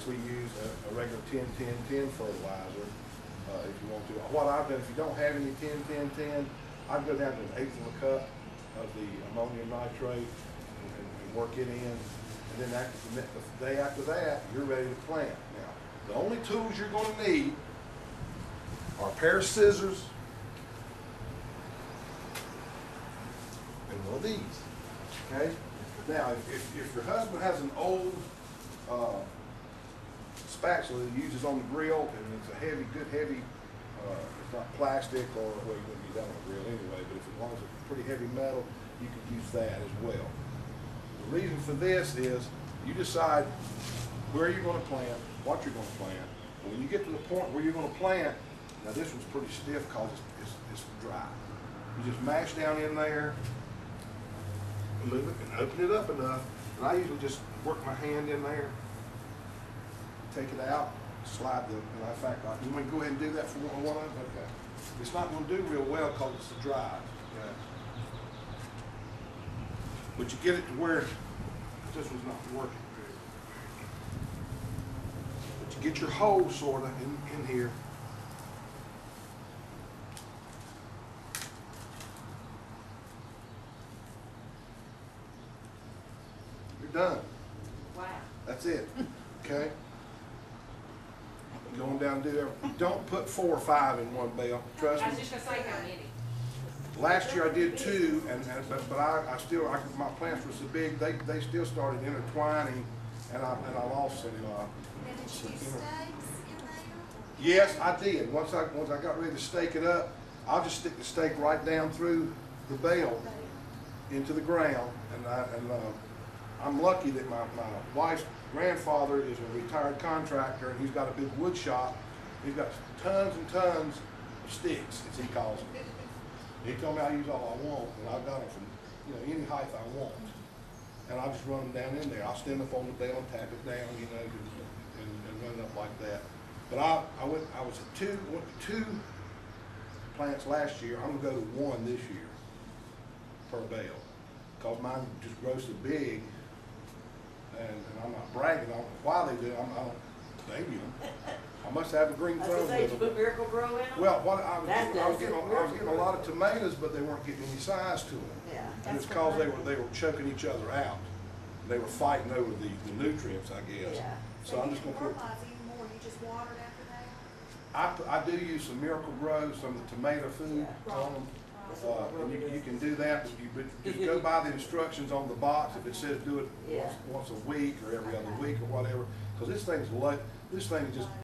we use a regular 10-10-10 fertilizer if you want to. What I've done, if you don't have any 10-10-10, I'd go down to an eighth of a cup of the ammonium nitrate and work it in. And then the day after that, you're ready to plant. Now, the only tools you're going to need are a pair of scissors and one of these. Okay? Now, if your husband has an old spatula that he uses on the grill, and it's a heavy, good heavy, it's not plastic, or well, you wouldn't use that on the grill anyway, but if as long as it's pretty heavy metal, you can use that as well. The reason for this is you decide where you're going to plant, what you're going to plant. And when you get to the point where you're going to plant, now this one's pretty stiff because it's dry. You just mash down in there, move it, and open it up enough. And I usually just work my hand in there, take it out, slide the, in fact, you want to go ahead and do that for one of them? Okay. It's not going to do real well because it's dry. Okay. But you get it to where this one's not working. But you get your hole sort of in here. You're done. Wow. That's it. Okay? Going down and do everything. Don't put 4 or 5 in one bale. Trust me. I was just going to say how many. Last year I did 2, but I still my plants were so big they still started intertwining, and I lost some. Did you use stakes in there? Yes, I did. Once I got ready to stake it up, I'll just stick the stake right down through the bale into the ground, and I'm lucky that my wife's grandfather is a retired contractor, and he's got a big wood shop. He's got tons and tons of sticks, as he calls them. He told me I use all I want, and I've got them from any height I want. And I just run them down in there. I'll stand up on the bale and tap it down, and run it up like that. But I was at two plants last year. I'm gonna go to 1 this year per bale, because mine just grows so big. And I'm not bragging on why they do. I don't blame you. I must have a green thumb. Did you put Miracle Grow in them? Well, what I was getting a lot of tomatoes, but they weren't getting any size to them. Yeah. And it's because they were choking each other out. They were fighting over the nutrients, I guess. Yeah. So I'm just gonna put. Even more. You just watered after that. I do use some Miracle Grow, some of the tomato food on them. And you can do that, but just go by the instructions on the box. If it says do it once a week or every other week or whatever, because this thing is just